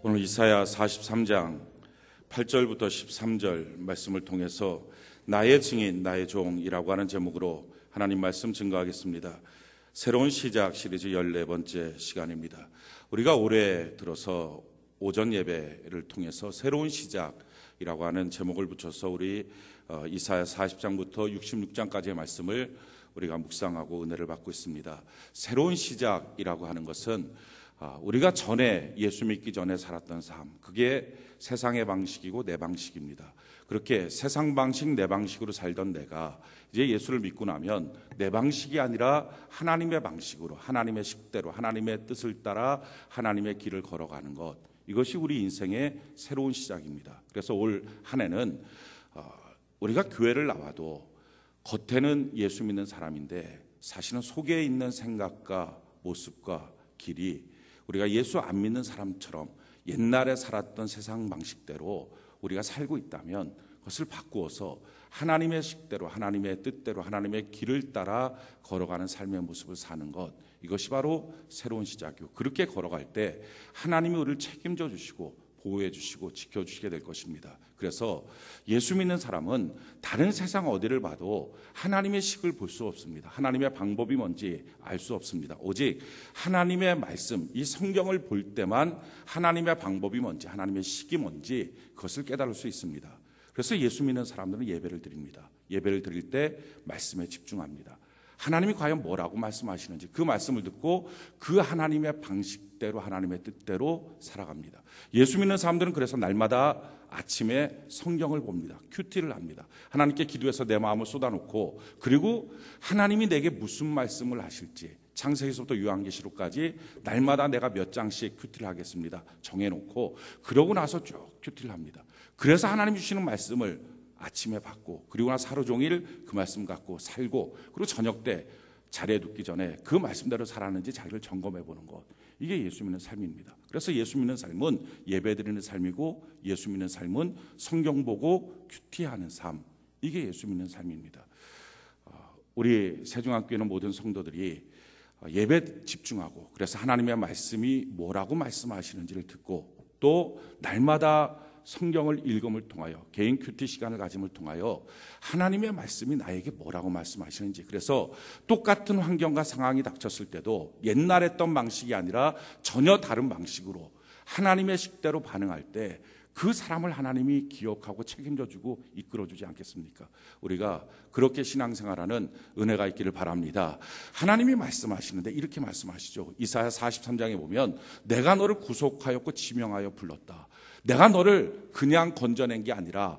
오늘 이사야 43장 8절부터 13절 말씀을 통해서 나의 증인, 나의 종이라고 하는 제목으로 하나님 말씀 증거하겠습니다. 새로운 시작 시리즈 14번째 시간입니다. 우리가 올해 들어서 오전 예배를 통해서 새로운 시작이라고 하는 제목을 붙여서 우리 이사야 40장부터 66장까지의 말씀을 우리가 묵상하고 은혜를 받고 있습니다. 새로운 시작이라고 하는 것은 우리가 전에 예수 믿기 전에 살았던 삶, 그게 세상의 방식이고 내 방식입니다. 그렇게 세상 방식, 내 방식으로 살던 내가 이제 예수를 믿고 나면 내 방식이 아니라 하나님의 방식으로, 하나님의 식대로, 하나님의 뜻을 따라 하나님의 길을 걸어가는 것, 이것이 우리 인생의 새로운 시작입니다. 그래서 올 한 해는 우리가 교회를 나와도 겉에는 예수 믿는 사람인데 사실은 속에 있는 생각과 모습과 길이 우리가 예수 안 믿는 사람처럼 옛날에 살았던 세상 방식대로 우리가 살고 있다면 그것을 바꾸어서 하나님의 식대로, 하나님의 뜻대로, 하나님의 길을 따라 걸어가는 삶의 모습을 사는 것, 이것이 바로 새로운 시작이고, 그렇게 걸어갈 때 하나님이 우리를 책임져 주시고 보호해 주시고 지켜주시게 될 것입니다. 그래서 예수 믿는 사람은 다른 세상 어디를 봐도 하나님의 식을 볼 수 없습니다. 하나님의 방법이 뭔지 알 수 없습니다. 오직 하나님의 말씀, 이 성경을 볼 때만 하나님의 방법이 뭔지, 하나님의 식이 뭔지 그것을 깨달을 수 있습니다. 그래서 예수 믿는 사람들은 예배를 드립니다. 예배를 드릴 때 말씀에 집중합니다. 하나님이 과연 뭐라고 말씀하시는지 그 말씀을 듣고 그 하나님의 방식대로, 하나님의 뜻대로 살아갑니다. 예수 믿는 사람들은 그래서 날마다 아침에 성경을 봅니다. 큐티를 합니다. 하나님께 기도해서 내 마음을 쏟아놓고, 그리고 하나님이 내게 무슨 말씀을 하실지 창세기서부터 요한계시록까지 날마다 내가 몇 장씩 큐티를 하겠습니다 정해놓고, 그러고 나서 쭉 큐티를 합니다. 그래서 하나님 주시는 말씀을 아침에 받고, 그리고 나서 하루 종일 그 말씀 갖고 살고, 그리고 저녁 때 자리에 눕기 전에 그 말씀대로 살았는지 자기를 점검해 보는 것, 이게 예수 믿는 삶입니다. 그래서 예수 믿는 삶은 예배드리는 삶이고, 예수 믿는 삶은 성경 보고 큐티하는 삶, 이게 예수 믿는 삶입니다. 우리 세종학교에는 모든 성도들이 예배에 집중하고, 그래서 하나님의 말씀이 뭐라고 말씀하시는지를 듣고, 또 날마다 성경을 읽음을 통하여, 개인 큐티 시간을 가짐을 통하여 하나님의 말씀이 나에게 뭐라고 말씀하시는지, 그래서 똑같은 환경과 상황이 닥쳤을 때도 옛날 했던 방식이 아니라 전혀 다른 방식으로 하나님의 식대로 반응할 때 그 사람을 하나님이 기억하고 책임져주고 이끌어주지 않겠습니까? 우리가 그렇게 신앙생활하는 은혜가 있기를 바랍니다. 하나님이 말씀하시는데 이렇게 말씀하시죠. 이사야 43장에 보면 내가 너를 구속하였고 지명하여 불렀다. 내가 너를 그냥 건져낸 게 아니라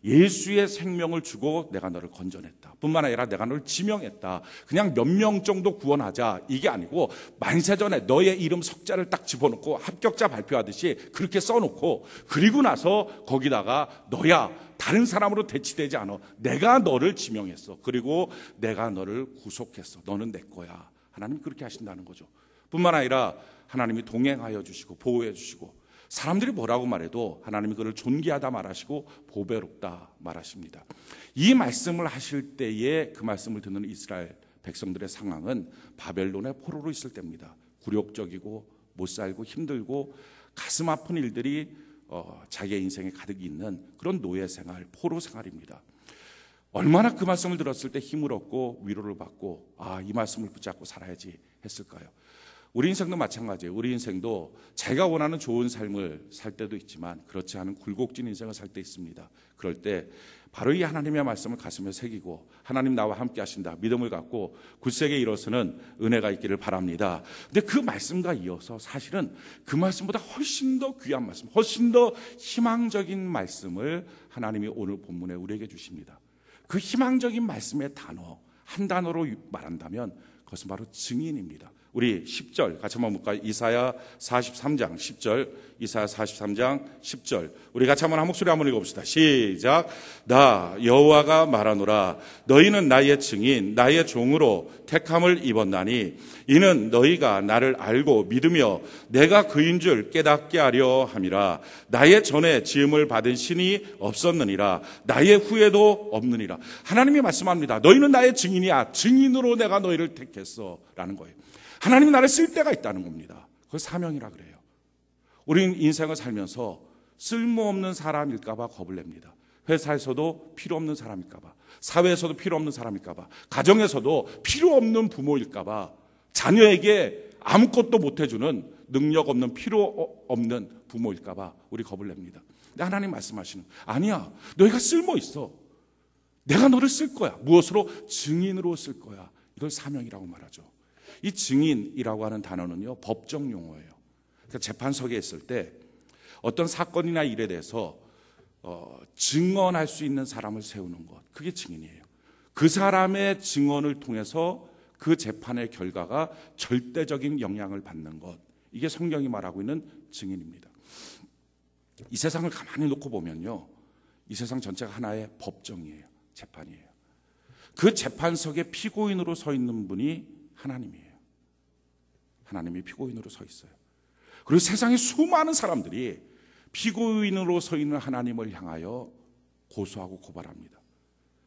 예수의 생명을 주고 내가 너를 건져냈다. 뿐만 아니라 내가 너를 지명했다. 그냥 몇 명 정도 구원하자, 이게 아니고 만세전에 너의 이름 석자를 딱 집어넣고 합격자 발표하듯이 그렇게 써놓고, 그리고 나서 거기다가 너야 다른 사람으로 대치되지 않아. 내가 너를 지명했어. 그리고 내가 너를 구속했어. 너는 내 거야. 하나님이 그렇게 하신다는 거죠. 뿐만 아니라 하나님이 동행하여 주시고 보호해 주시고, 사람들이 뭐라고 말해도 하나님이 그를 존귀하다 말하시고 보배롭다 말하십니다. 이 말씀을 하실 때에 그 말씀을 듣는 이스라엘 백성들의 상황은 바벨론의 포로로 있을 때입니다. 굴욕적이고 못 살고 힘들고 가슴 아픈 일들이 자기의 인생에 가득 있는 그런 노예 생활, 포로 생활입니다. 얼마나 그 말씀을 들었을 때 힘을 얻고 위로를 받고 이 말씀을 붙잡고 살아야지 했을까요? 우리 인생도 마찬가지예요. 우리 인생도 제가 원하는 좋은 삶을 살 때도 있지만 그렇지 않은 굴곡진 인생을 살 때 있습니다. 그럴 때 바로 이 하나님의 말씀을 가슴에 새기고, 하나님 나와 함께 하신다 믿음을 갖고 굳세게 일어서는 은혜가 있기를 바랍니다. 근데 그 말씀과 이어서 사실은 그 말씀보다 훨씬 더 귀한 말씀, 훨씬 더 희망적인 말씀을 하나님이 오늘 본문에 우리에게 주십니다. 그 희망적인 말씀의 단어, 한 단어로 말한다면 그것은 바로 증인입니다. 우리 10절 같이 한번 볼까요? 이사야 43장 10절, 이사야 43장 10절, 우리 같이 한번 한 목소리 한번 읽어봅시다. 시작. 나 여호와가 말하노라. 너희는 나의 증인, 나의 종으로 택함을 입었나니 이는 너희가 나를 알고 믿으며 내가 그인 줄 깨닫게 하려 함이라. 나의 전에 지음을 받은 신이 없었느니라. 나의 후에도 없느니라. 하나님이 말씀합니다. 너희는 나의 증인이야. 증인으로 내가 너희를 택했어 라는 거예요. 하나님이 나를 쓸 때가 있다는 겁니다. 그걸 사명이라 그래요. 우리는 인생을 살면서 쓸모없는 사람일까봐 겁을 냅니다. 회사에서도 필요 없는 사람일까봐, 사회에서도 필요 없는 사람일까봐, 가정에서도 필요 없는 부모일까봐, 자녀에게 아무것도 못해주는 능력 없는 필요 없는 부모일까봐 우리 겁을 냅니다. 근데 하나님 말씀하시는, 아니야, 너희가 쓸모 있어. 내가 너를 쓸 거야. 무엇으로? 증인으로 쓸 거야. 이걸 사명이라고 말하죠. 이 증인이라고 하는 단어는요, 법정 용어예요. 그러니까 재판석에 있을 때 어떤 사건이나 일에 대해서 증언할 수 있는 사람을 세우는 것, 그게 증인이에요. 그 사람의 증언을 통해서 그 재판의 결과가 절대적인 영향을 받는 것, 이게 성경이 말하고 있는 증인입니다. 이 세상을 가만히 놓고 보면요, 이 세상 전체가 하나의 법정이에요. 재판이에요. 그 재판석에 피고인으로 서 있는 분이 하나님이에요. 하나님이 피고인으로 서 있어요. 그리고 세상의 수많은 사람들이 피고인으로 서 있는 하나님을 향하여 고소하고 고발합니다.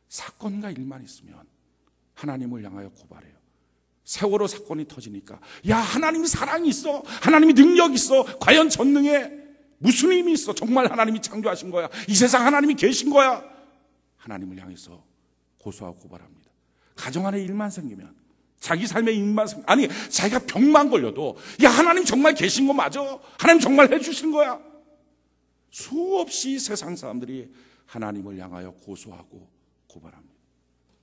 사건과 일만 있으면 하나님을 향하여 고발해요. 세월호 사건이 터지니까, 야, 하나님이 사랑이 있어, 하나님이 능력이 있어, 과연 전능해, 무슨 힘이 있어, 정말 하나님이 창조하신 거야, 이 세상 하나님이 계신 거야, 하나님을 향해서 고소하고 고발합니다. 가정 안에 일만 생기면, 자기 삶에 일만 생기면, 아니 자기가 병만 걸려도, 야, 하나님 정말 계신 거 맞아, 하나님 정말 해주신 거야. 수없이 세상 사람들이 하나님을 향하여 고소하고 고발합니다.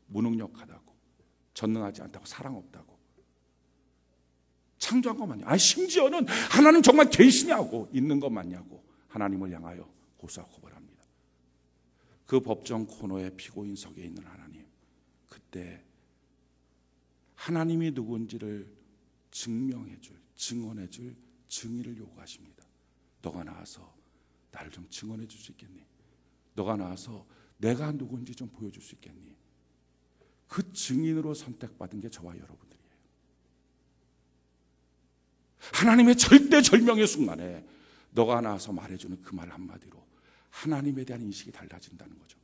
무능력하다고, 전능하지 않다고, 사랑 없다고, 창조한 것 맞냐, 아니 심지어는 하나님 정말 계시냐고, 있는 것 맞냐고 하나님을 향하여 고소하고 고발합니다. 그 법정 코너에 피고인석에 있는 하나님, 그때 하나님이 누군지를 증명해줄, 증언해줄 증인을 요구하십니다. 너가 나와서 나를 좀 증언해 줄 수 있겠니? 너가 나와서 내가 누군지 좀 보여줄 수 있겠니? 그 증인으로 선택받은 게 저와 여러분들이에요. 하나님의 절대절명의 순간에 너가 나와서 말해주는 그 말 한마디로 하나님에 대한 인식이 달라진다는 거죠.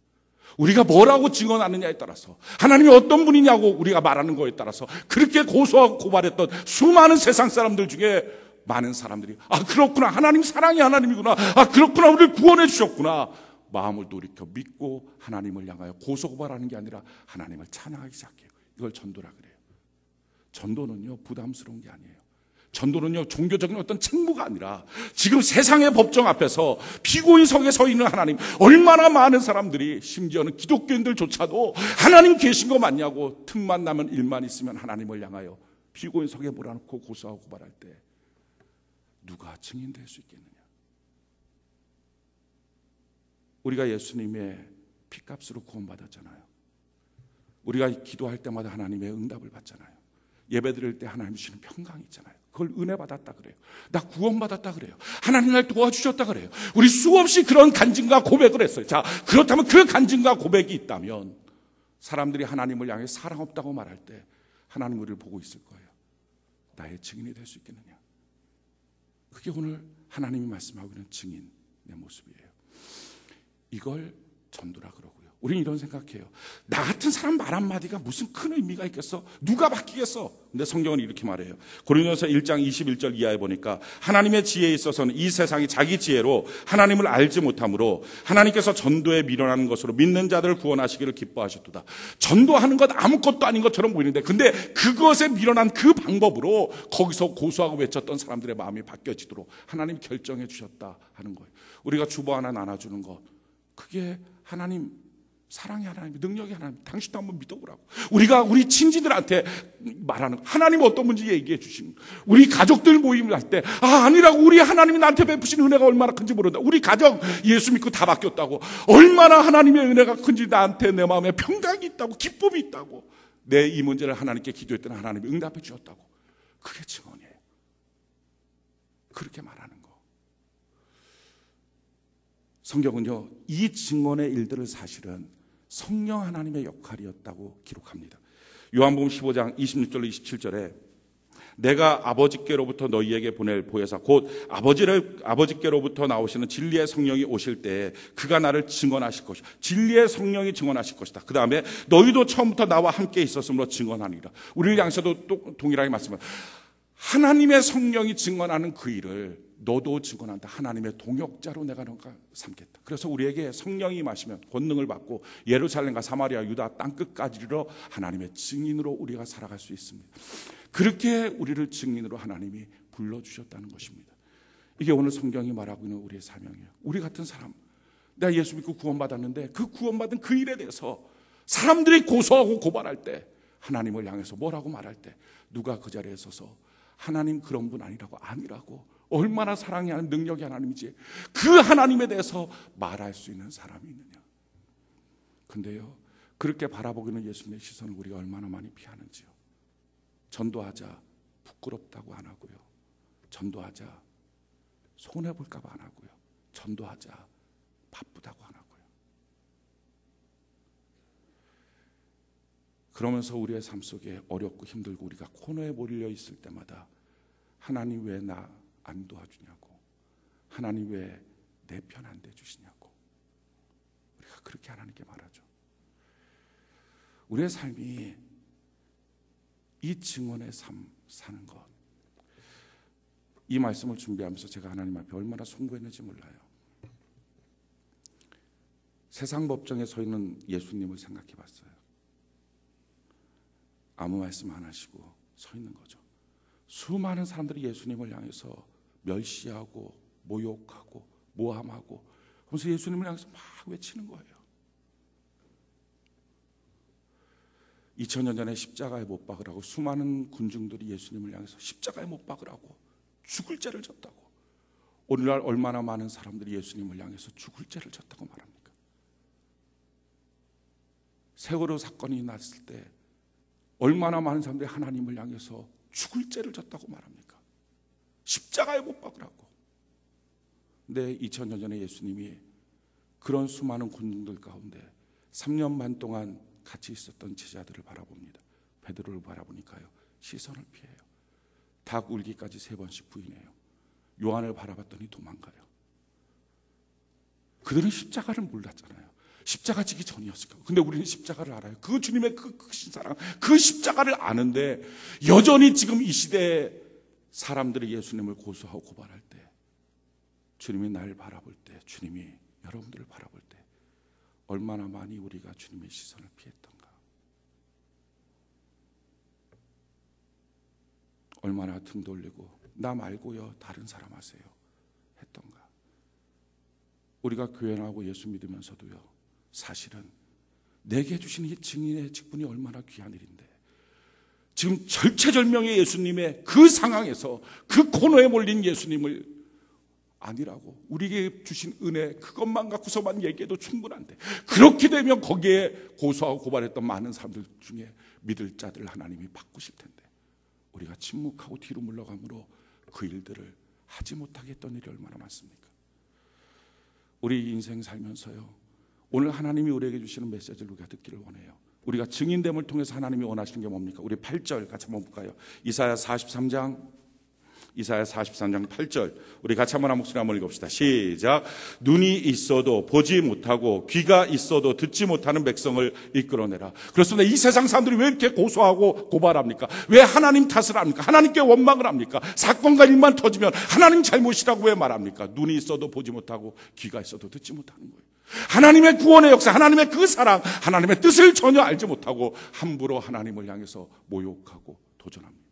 우리가 뭐라고 증언하느냐에 따라서, 하나님이 어떤 분이냐고 우리가 말하는 거에 따라서, 그렇게 고소하고 고발했던 수많은 세상 사람들 중에 많은 사람들이, 아, 그렇구나, 하나님 사랑이 하나님이구나, 아, 그렇구나, 우리를 구원해 주셨구나, 마음을 돌이켜 믿고 하나님을 향하여 고소고발하는 게 아니라 하나님을 찬양하기 시작해요. 이걸 전도라 그래요. 전도는요, 부담스러운 게 아니에요. 전도는요, 종교적인 어떤 책무가 아니라 지금 세상의 법정 앞에서 피고인석에 서 있는 하나님, 얼마나 많은 사람들이, 심지어는 기독교인들조차도 하나님 계신 거 맞냐고, 틈만 나면 일만 있으면 하나님을 향하여 피고인석에 몰아놓고 고소하고 고발할 때 누가 증인될 수 있겠느냐? 우리가 예수님의 피값으로 구원받았잖아요. 우리가 기도할 때마다 하나님의 응답을 받잖아요. 예배 드릴 때 하나님 주시는 평강이 있잖아요. 그걸 은혜 받았다 그래요. 나 구원받았다 그래요. 하나님 날 도와주셨다 그래요. 우리 수없이 그런 간증과 고백을 했어요. 자, 그렇다면 그 간증과 고백이 있다면 사람들이 하나님을 향해 사랑 없다고 말할 때 하나님 우리를 보고 있을 거예요. 나의 증인이 될 수 있겠느냐? 그게 오늘 하나님이 말씀하고 있는 증인의 모습이에요. 이걸 전도라 그러고요. 우리는 이런 생각해요. 나 같은 사람 말 한마디가 무슨 큰 의미가 있겠어? 누가 바뀌겠어? 근데 성경은 이렇게 말해요. 고린도서 1장 21절 이하에 보니까 하나님의 지혜에 있어서는 이 세상이 자기 지혜로 하나님을 알지 못하므로 하나님께서 전도에 미련한 것으로 믿는 자들을 구원하시기를 기뻐하셨도다. 전도하는 것 아무것도 아닌 것처럼 보이는데, 근데 그것에 미련한 그 방법으로 거기서 고소하고 외쳤던 사람들의 마음이 바뀌어지도록 하나님이 결정해 주셨다 하는 거예요. 우리가 주보 하나 나눠주는 것, 그게 하나님 사랑의 하나님, 능력의 하나님, 당신도 한번 믿어보라고. 우리가 우리 친지들한테 말하는, 하나님 어떤 분인지 얘기해 주시는, 우리 가족들 모임을 할 때, 아, 아니라고, 우리 하나님이 나한테 베푸신 은혜가 얼마나 큰지 모른다. 우리 가정 예수 믿고 다 바뀌었다고. 얼마나 하나님의 은혜가 큰지, 나한테 내 마음에 평강이 있다고, 기쁨이 있다고. 내 이 문제를 하나님께 기도했더니 하나님이 응답해 주셨다고. 그게 증언이에요. 그렇게 말하는 거. 성경은요, 이 증언의 일들을 사실은 성령 하나님의 역할이었다고 기록합니다. 요한복음 15장 26절로 27절에 내가 아버지께로부터 너희에게 보낼 보혜사 곧 아버지께로부터 나오시는 진리의 성령이 오실 때에 그가 나를 증언하실 것이다. 진리의 성령이 증언하실 것이다. 그 다음에 너희도 처음부터 나와 함께 있었으므로 증언하니라. 우리를 향해서도 또 동일하게 말씀합니다. 하나님의 성령이 증언하는 그 일을 너도 증언한다. 하나님의 동역자로 내가 너가 삼겠다. 그래서 우리에게 성령이 임하시면 권능을 받고 예루살렘과 사마리아 유다 땅끝까지 이르러 하나님의 증인으로 우리가 살아갈 수 있습니다. 그렇게 우리를 증인으로 하나님이 불러주셨다는 것입니다. 이게 오늘 성경이 말하고 있는 우리의 사명이에요. 우리 같은 사람, 내가 예수 믿고 구원받았는데 그 구원받은 그 일에 대해서 사람들이 고소하고 고발할 때, 하나님을 향해서 뭐라고 말할 때 누가 그 자리에 서서 하나님 그런 분 아니라고 얼마나 사랑이 하는 능력이 하나님이지 그 하나님에 대해서 말할 수 있는 사람이 있느냐. 근데요, 그렇게 바라보기는 예수님의 시선을 우리가 얼마나 많이 피하는지요. 전도하자 부끄럽다고 안 하고요, 전도하자 손해볼까 봐 안 하고요, 전도하자 바쁘다고 안 하고요. 그러면서 우리의 삶 속에 어렵고 힘들고 우리가 코너에 몰려 있을 때마다 하나님 왜 나 안 도와주냐고, 하나님 왜 내 편 안 대주시냐고 우리가 그렇게 하나님께 말하죠. 우리의 삶이 이 증언의 삶 사는 것, 이 말씀을 준비하면서 제가 하나님 앞에 얼마나 송구했는지 몰라요. 세상 법정에 서 있는 예수님을 생각해 봤어요. 아무 말씀 안 하시고 서 있는 거죠. 수많은 사람들이 예수님을 향해서 멸시하고 모욕하고 모함하고 그러면서 예수님을 향해서 막 외치는 거예요. 2000년 전에 십자가에 못 박으라고 수많은 군중들이 예수님을 향해서 십자가에 못 박으라고 죽을 죄를 졌다고, 오늘날 얼마나 많은 사람들이 예수님을 향해서 죽을 죄를 졌다고 말합니까? 세월호 사건이 났을 때 얼마나 많은 사람들이 하나님을 향해서 죽을 죄를 졌다고 말합니까? 십자가에 못 박으라고. 근데 2000년 전에 예수님이 그런 수많은 군중들 가운데 3년 반 동안 같이 있었던 제자들을 바라봅니다. 베드로를 바라보니까요, 시선을 피해요. 닭 울기까지 3번씩 부인해요. 요한을 바라봤더니 도망가요. 그들은 십자가를 몰랐잖아요. 십자가 지기 전이었을까. 근데 우리는 십자가를 알아요. 그 주님의 그 크신 사랑, 그 십자가를 아는데 여전히 지금 이 시대에 사람들이 예수님을 고소하고 고발할 때, 주님이 날 바라볼 때, 주님이 여러분들을 바라볼 때 얼마나 많이 우리가 주님의 시선을 피했던가, 얼마나 등 돌리고 나 말고요 다른 사람 하세요 했던가. 우리가 교회 나오고 예수 믿으면서도요, 사실은 내게 주신 이 증인의 직분이 얼마나 귀한 일인데, 지금 절체절명의 예수님의 그 상황에서 그 코너에 몰린 예수님을 아니라고 우리에게 주신 은혜 그것만 갖고서만 얘기해도 충분한데, 그렇게 되면 거기에 고소하고 고발했던 많은 사람들 중에 믿을 자들을 하나님이 바꾸실 텐데, 우리가 침묵하고 뒤로 물러감으로 그 일들을 하지 못하게 했던 일이 얼마나 많습니까? 우리 인생 살면서요, 오늘 하나님이 우리에게 주시는 메시지를 우리가 듣기를 원해요. 우리가 증인됨을 통해서 하나님이 원하시는 게 뭡니까? 우리 8절 같이 한번 볼까요? 이사야 43장 8절 우리 같이 한번 한 목소리 한번 읽읍시다. 시작. 눈이 있어도 보지 못하고 귀가 있어도 듣지 못하는 백성을 이끌어내라. 그렇습니다. 이 세상 사람들이 왜 이렇게 고소하고 고발합니까? 왜 하나님 탓을 합니까? 하나님께 원망을 합니까? 사건과 일만 터지면 하나님 잘못이라고 왜 말합니까? 눈이 있어도 보지 못하고 귀가 있어도 듣지 못하는 거예요. 하나님의 구원의 역사, 하나님의 그 사랑, 하나님의 뜻을 전혀 알지 못하고 함부로 하나님을 향해서 모욕하고 도전합니다.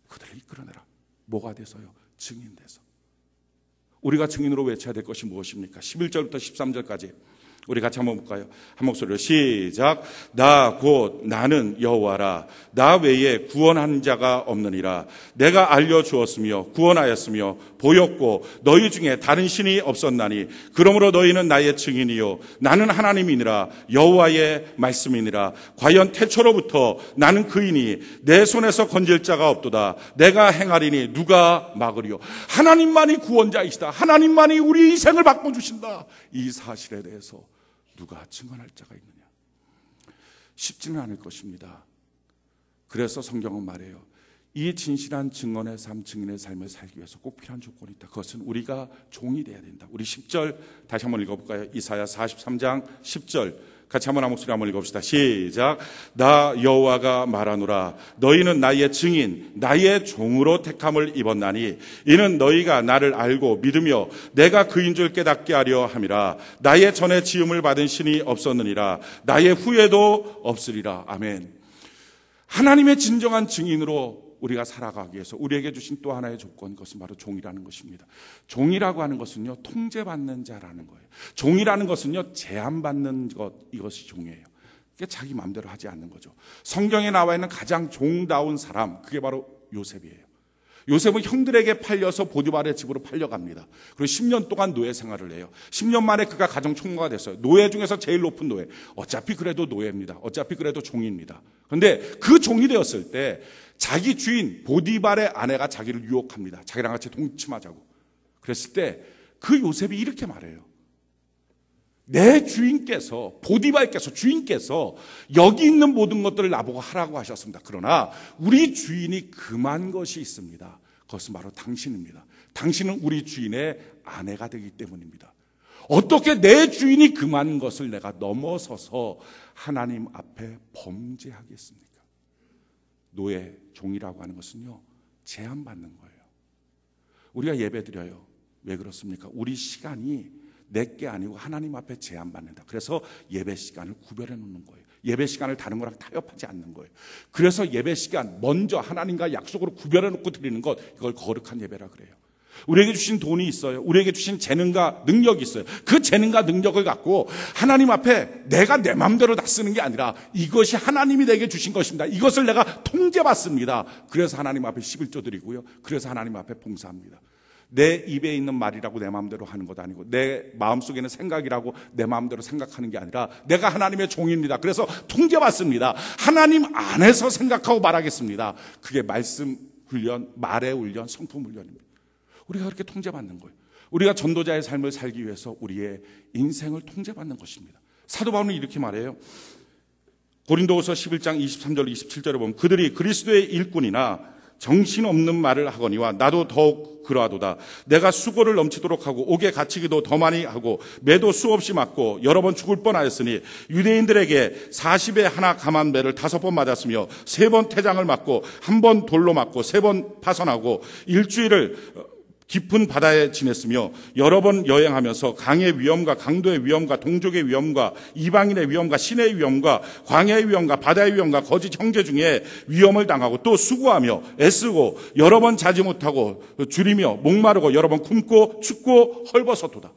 그들을 이끌어내라. 뭐가 돼서요? 증인 돼서. 우리가 증인으로 외쳐야 될 것이 무엇입니까? 11절부터 13절까지 우리 같이 한번 볼까요? 한 목소리로 시작. 나 곧 나는 여호와라. 나 외에 구원한 자가 없느니라. 내가 알려주었으며 구원하였으며 보였고 너희 중에 다른 신이 없었나니 그러므로 너희는 나의 증인이요 나는 하나님이니라. 여호와의 말씀이니라. 과연 태초로부터 나는 그이니 내 손에서 건질 자가 없도다. 내가 행하리니 누가 막으리요. 하나님만이 구원자이시다. 하나님만이 우리 인생을 바꿔주신다. 이 사실에 대해서 누가 증언할 자가 있느냐? 쉽지는 않을 것입니다. 그래서 성경은 말해요. 이 진실한 증언의 삶, 증인의 삶을 살기 위해서 꼭 필요한 조건이 있다. 그것은 우리가 종이 되어야 된다. 우리 10절 다시 한번 읽어볼까요? 이사야 43장 10절. 같이 한번 한 목소리 한번 읽어봅시다. 시작. 나 여호와가 말하노라. 너희는 나의 증인, 나의 종으로 택함을 입었나니 이는 너희가 나를 알고 믿으며 내가 그인 줄 깨닫게 하려 함이라. 나의 전에 지음을 받은 신이 없었느니라. 나의 후에도 없으리라. 아멘. 하나님의 진정한 증인으로 우리가 살아가기 위해서 우리에게 주신 또 하나의 조건, 그것은 바로 종이라는 것입니다. 종이라고 하는 것은요, 통제받는 자라는 거예요. 종이라는 것은요, 제한받는 것, 이것이 종이에요. 그게 자기 마음대로 하지 않는 거죠. 성경에 나와 있는 가장 종다운 사람, 그게 바로 요셉이에요. 요셉은 형들에게 팔려서 보디발의 집으로 팔려갑니다. 그리고 10년 동안 노예 생활을 해요. 10년 만에 그가 가정 총무가 됐어요. 노예 중에서 제일 높은 노예. 어차피 그래도 노예입니다. 어차피 그래도 종입니다. 그런데 그 종이 되었을 때 자기 주인 보디발의 아내가 자기를 유혹합니다. 자기랑 같이 동침하자고. 그랬을 때 그 요셉이 이렇게 말해요. 내 주인께서, 보디발께서, 주인께서 여기 있는 모든 것들을 나보고 하라고 하셨습니다. 그러나 우리 주인이 금한 것이 있습니다. 그것은 바로 당신입니다. 당신은 우리 주인의 아내가 되기 때문입니다. 어떻게 내 주인이 금한 것을 내가 넘어서서 하나님 앞에 범죄하겠습니까? 노예, 종이라고 하는 것은요, 제한받는 거예요. 우리가 예배 드려요. 왜 그렇습니까? 우리 시간이 내게 아니고 하나님 앞에 제한받는다. 그래서 예배 시간을 구별해 놓는 거예요. 예배 시간을 다른 거랑 타협하지 않는 거예요. 그래서 예배 시간 먼저 하나님과 약속으로 구별해 놓고 드리는 것, 이걸 거룩한 예배라 그래요. 우리에게 주신 돈이 있어요. 우리에게 주신 재능과 능력이 있어요. 그 재능과 능력을 갖고 하나님 앞에 내가 내 마음대로 다 쓰는 게 아니라 이것이 하나님이 내게 주신 것입니다. 이것을 내가 통제받습니다. 그래서 하나님 앞에 11조 드리고요. 그래서 하나님 앞에 봉사합니다. 내 입에 있는 말이라고 내 마음대로 하는 것 아니고 내 마음속에 있는 생각이라고 내 마음대로 생각하는 게 아니라 내가 하나님의 종입니다. 그래서 통제받습니다. 하나님 안에서 생각하고 말하겠습니다. 그게 말씀 훈련, 말의 훈련, 성품 훈련입니다. 우리가 그렇게 통제받는 거예요. 우리가 전도자의 삶을 살기 위해서 우리의 인생을 통제받는 것입니다. 사도 바울은 이렇게 말해요. 고린도후서 11장 23절 27절에 보면 그들이 그리스도의 일꾼이나 정신없는 말을 하거니와 나도 더욱 그러하도다. 내가 수고를 넘치도록 하고 옥에 갇히기도 더 많이 하고 매도 수없이 맞고 여러 번 죽을 뻔하였으니 유대인들에게 40에 하나 감한 매를 5번 맞았으며 3번 태장을 맞고 1번 돌로 맞고 3번 파선하고 일주일을 깊은 바다에 지냈으며 여러 번 여행하면서 강의 위험과 강도의 위험과 동족의 위험과 이방인의 위험과 신의 위험과 광야의 위험과 바다의 위험과 거짓 형제 중에 위험을 당하고 또 수고하며 애쓰고 여러 번 자지 못하고 줄이며 목마르고 여러 번 굶고 춥고 헐벗었도다.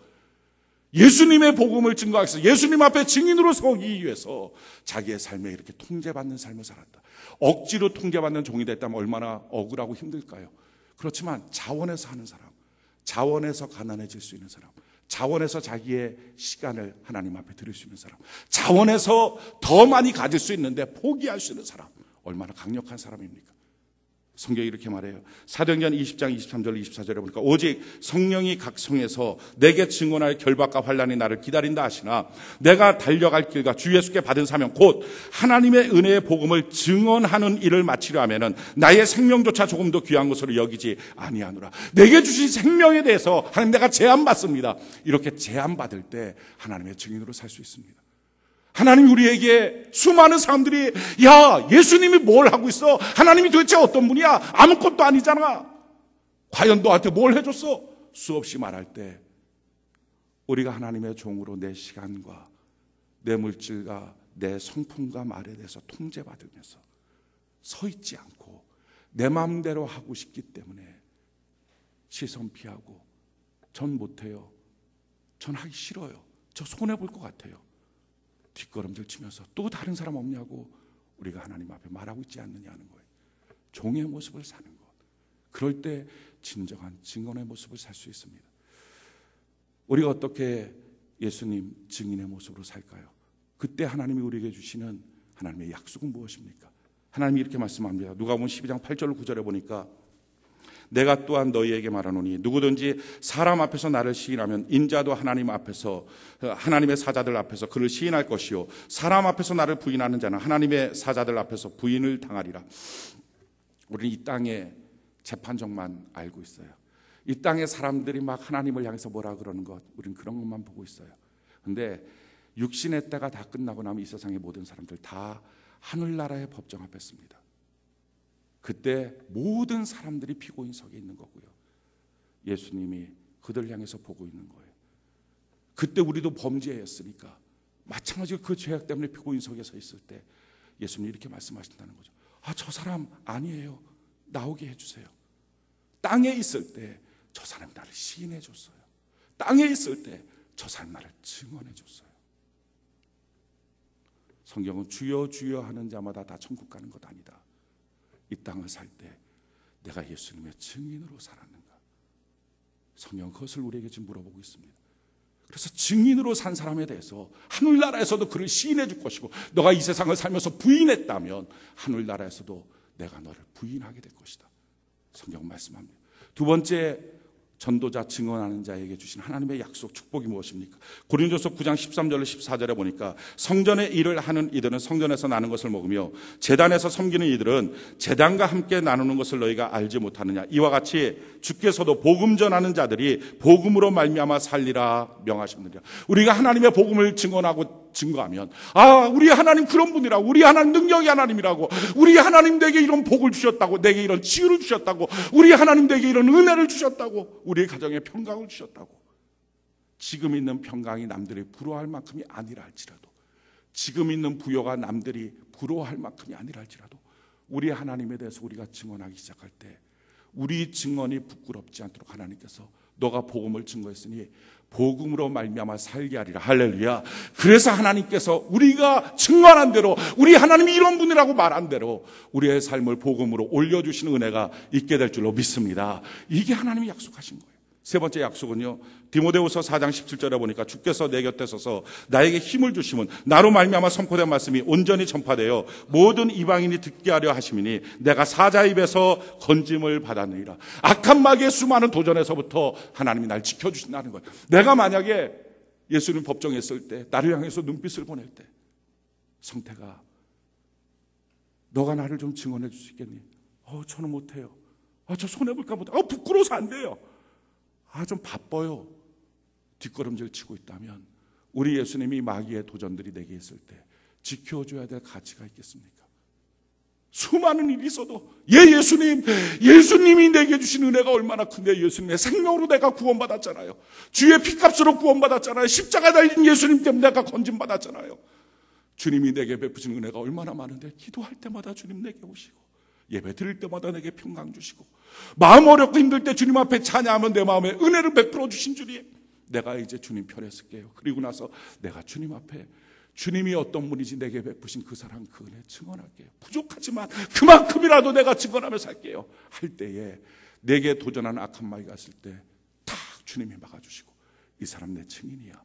예수님의 복음을 증거하기 위해서 예수님 앞에 증인으로 서기 위해서 자기의 삶에 이렇게 통제받는 삶을 살았다. 억지로 통제받는 종이 됐다면 얼마나 억울하고 힘들까요? 그렇지만 자원해서 하는 사람, 자원해서 가난해질 수 있는 사람, 자원해서 자기의 시간을 하나님 앞에 드릴 수 있는 사람, 자원해서 더 많이 가질 수 있는데 포기할 수 있는 사람, 얼마나 강력한 사람입니까? 성경이 이렇게 말해요. 사도행전 20장 23절 24절에 보니까 오직 성령이 각 성에서 내게 증언할 결박과 환난이 나를 기다린다 하시나 내가 달려갈 길과 주 예수께 받은 사명 곧 하나님의 은혜의 복음을 증언하는 일을 마치려 하면은 나의 생명조차 조금도 귀한 것으로 여기지 아니하노라. 내게 주신 생명에 대해서 하나님 내가 제한받습니다. 이렇게 제한받을 때 하나님의 증인으로 살 수 있습니다. 하나님이 우리에게 수많은 사람들이 야 예수님이 뭘 하고 있어? 하나님이 도대체 어떤 분이야? 아무것도 아니잖아. 과연 너한테 뭘 해줬어? 수없이 말할 때 우리가 하나님의 종으로 내 시간과 내 물질과 내 성품과 말에 대해서 통제받으면서 서 있지 않고 내 마음대로 하고 싶기 때문에 시선 피하고 전 못해요. 전 하기 싫어요. 저 손해볼 것 같아요. 뒷걸음질 치면서 또 다른 사람 없냐고 우리가 하나님 앞에 말하고 있지 않느냐는 거예요. 종의 모습을 사는 것. 그럴 때 진정한 증언의 모습을 살 수 있습니다. 우리가 어떻게 예수님 증인의 모습으로 살까요? 그때 하나님이 우리에게 주시는 하나님의 약속은 무엇입니까? 하나님이 이렇게 말씀합니다. 누가복음 12장 8절 9절에 보니까 내가 또한 너희에게 말하노니 누구든지 사람 앞에서 나를 시인하면 인자도 하나님 앞에서 하나님의 사자들 앞에서 그를 시인할 것이요 사람 앞에서 나를 부인하는 자는 하나님의 사자들 앞에서 부인을 당하리라. 우리는 이 땅의 재판정만 알고 있어요. 이 땅의 사람들이 막 하나님을 향해서 뭐라 그러는 것 우리는 그런 것만 보고 있어요. 그런데 육신의 때가 다 끝나고 나면 이 세상의 모든 사람들 다 하늘나라의 법정 앞에 섭니다. 그때 모든 사람들이 피고인석에 있는 거고요. 예수님이 그들 향해서 보고 있는 거예요. 그때 우리도 범죄했으니까 마찬가지로 그 죄악 때문에 피고인석에 서 있을 때 예수님이 이렇게 말씀하신다는 거죠. 저 사람 아니에요. 나오게 해주세요. 땅에 있을 때 저 사람이 나를 시인해 줬어요. 땅에 있을 때 저 사람이 나를 증언해 줬어요. 성경은 주여 주여 하는 자마다 다 천국 가는 것 아니다. 이 땅을 살 때 내가 예수님의 증인으로 살았는가? 성경은 그것을 우리에게 지금 물어보고 있습니다. 그래서 증인으로 산 사람에 대해서 하늘나라에서도 그를 시인해 줄 것이고, 너가 이 세상을 살면서 부인했다면 하늘나라에서도 내가 너를 부인하게 될 것이다. 성경은 말씀합니다. 두 번째, 전도자, 증언하는 자에게 주신 하나님의 약속, 축복이 무엇입니까? 고린도서 9장 13절로 14절에 보니까 성전의 일을 하는 이들은 성전에서 나는 것을 먹으며 제단에서 섬기는 이들은 제단과 함께 나누는 것을 너희가 알지 못하느냐. 이와 같이 주께서도 복음 전하는 자들이 복음으로 말미암아 살리라 명하십니다. 우리가 하나님의 복음을 증언하고 증거하면, 우리 하나님 그런 분이라고, 우리 하나님 능력이 하나님이라고, 우리 하나님 내게 이런 복을 주셨다고, 내게 이런 치유를 주셨다고, 우리 하나님 내게 이런 은혜를 주셨다고, 우리 가정에 평강을 주셨다고. 지금 있는 평강이 남들이 부러워할 만큼이 아니라 할지라도, 지금 있는 부여가 남들이 부러워할 만큼이 아니라 할지라도 우리 하나님에 대해서 우리가 증언하기 시작할 때 우리 증언이 부끄럽지 않도록 하나님께서 너가 복음을 증거했으니 복음으로 말미암아 살게 하리라. 할렐루야. 그래서 하나님께서 우리가 증언한 대로, 우리 하나님이 이런 분이라고 말한 대로 우리의 삶을 복음으로 올려주시는 은혜가 있게 될 줄로 믿습니다. 이게 하나님이 약속하신 거예요. 세 번째 약속은요, 디모데후서 4장 17절에 보니까 주께서 내 곁에 서서 나에게 힘을 주심은 나로 말미암아 선포된 말씀이 온전히 전파되어 모든 이방인이 듣게 하려 하심이니 내가 사자 입에서 건짐을 받았느니라. 악한 마귀의 수많은 도전에서부터 하나님이 날 지켜주신다는 거예요. 내가 만약에 예수님 법정에 있을 때 나를 향해서 눈빛을 보낼 때, 성태가 너가 나를 좀 증언해 줄 수 있겠니? 저는 못해요. 저 손해볼까 못해. 부끄러워서 안 돼요. 좀 바빠요. 뒷걸음질 치고 있다면 우리 예수님이 마귀의 도전들이 내게 있을 때 지켜줘야 될 가치가 있겠습니까? 수많은 일이 있어도 예수님이 내게 주신 은혜가 얼마나 큰데, 예수님의 생명으로 내가 구원받았잖아요. 주의 피값으로 구원받았잖아요. 십자가 달린 예수님 때문에 내가 건진받았잖아요. 주님이 내게 베푸신 은혜가 얼마나 많은데, 기도할 때마다 주님 내게 오시고, 예배 드릴 때마다 내게 평강 주시고, 마음 어렵고 힘들 때 주님 앞에 찬양하면 내 마음에 은혜를 베풀어 주신 주님, 내가 이제 주님 편에 쓸게요. 그리고 나서 내가 주님 앞에 주님이 어떤 분인지 내게 베푸신 그 사랑, 그 은혜 증언할게요. 부족하지만 그만큼이라도 내가 증언하며 살게요. 할 때에 내게 도전하는 악한 마귀가 있을 때 탁 주님이 막아주시고, 이 사람 내 증인이야,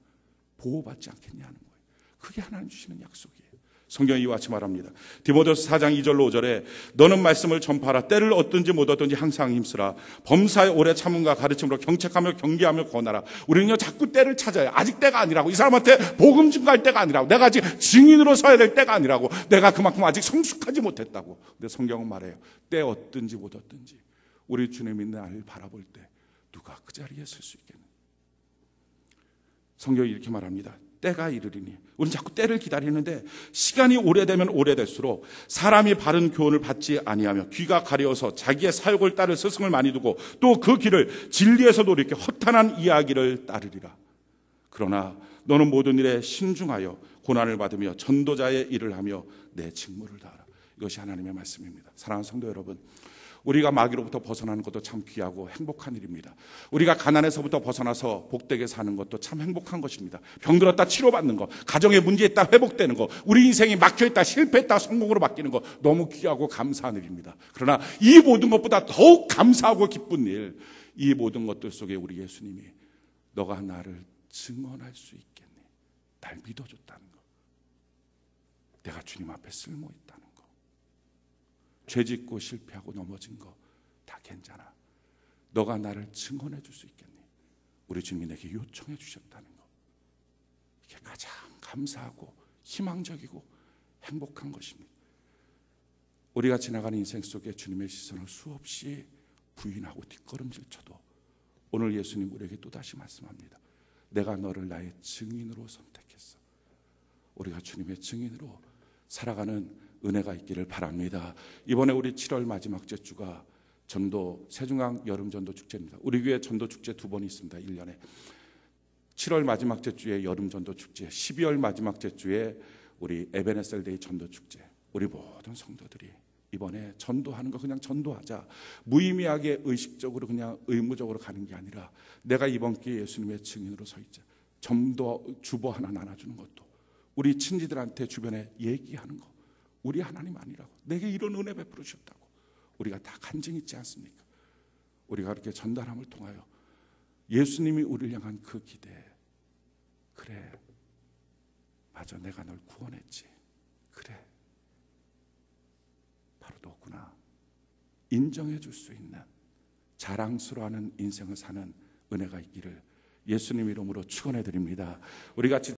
보호받지 않겠냐는 거예요. 그게 하나님 주시는 약속이에요. 성경이 이와 같이 말합니다. 디모데후서 4장 2절로 5절에 너는 말씀을 전파하라. 때를 얻든지 못 얻든지 항상 힘쓰라. 범사에 오래 참음과 가르침으로 경책하며 경계하며 권하라. 우리는요 자꾸 때를 찾아요. 아직 때가 아니라고. 이 사람한테 복음 증거할 때가 아니라고. 내가 아직 증인으로 서야 될 때가 아니라고. 내가 그만큼 아직 성숙하지 못했다고. 근데 성경은 말해요. 때 얻든지 못 얻든지 우리 주님이 나를 바라볼 때 누가 그 자리에 설 수 있겠느냐. 성경이 이렇게 말합니다. 때가 이르리니. 우리는 자꾸 때를 기다리는데 시간이 오래되면 오래될수록 사람이 바른 교훈을 받지 아니하며 귀가 가려워서 자기의 사욕을 따를 스승을 많이 두고 또 그 길을 진리에서도 이렇게 허탄한 이야기를 따르리라. 그러나 너는 모든 일에 신중하여 고난을 받으며 전도자의 일을 하며 내 직무를 다하라. 이것이 하나님의 말씀입니다. 사랑하는 성도 여러분, 우리가 마귀로부터 벗어나는 것도 참 귀하고 행복한 일입니다. 우리가 가난에서부터 벗어나서 복되게 사는 것도 참 행복한 것입니다. 병들었다 치료받는 것, 가정에 문제 있다 회복되는 것, 우리 인생이 막혀있다 실패했다 성공으로 바뀌는 것, 너무 귀하고 감사한 일입니다. 그러나 이 모든 것보다 더욱 감사하고 기쁜 일, 이 모든 것들 속에 우리 예수님이 너가 나를 증언할 수 있겠니? 날 믿어줬다는 것, 내가 주님 앞에 쓸모있다는 것, 죄짓고 실패하고 넘어진 거 다 괜찮아. 너가 나를 증언해 줄 수 있겠니? 우리 주님이 내게 요청해 주셨다는 거. 이게 가장 감사하고 희망적이고 행복한 것입니다. 우리가 지나가는 인생 속에 주님의 시선을 수없이 부인하고 뒷걸음질 쳐도 오늘 예수님 우리에게 또다시 말씀합니다. 내가 너를 나의 증인으로 선택했어. 우리가 주님의 증인으로 살아가는 은혜가 있기를 바랍니다. 이번에 우리 7월 마지막 주가 전도 세중앙 여름 전도 축제입니다. 우리 교회 전도 축제 2번이 있습니다. 1년에 7월 마지막 주에 여름 전도 축제, 12월 마지막 주에 우리 에베네셀 데이 전도 축제. 우리 모든 성도들이 이번에 전도하는 거 그냥 전도하자. 무의미하게 의식적으로 그냥 의무적으로 가는 게 아니라 내가 이번 기회에 예수님의 증인으로 서 있자. 점도 주보 하나 나눠주는 것도, 우리 친지들한테 주변에 얘기하는 거, 우리 하나님 아니라고, 내게 이런 은혜 베풀어 주셨다고 우리가 다 간증 있지 않습니까? 우리가 그렇게 전달함을 통하여 예수님이 우리를 향한 그 기대, 그래 맞아 내가 널 구원했지, 그래 바로 너구나 인정해 줄 수 있는, 자랑스러워하는 인생을 사는 은혜가 있기를 예수님 이름으로 축원해 드립니다. 우리 같이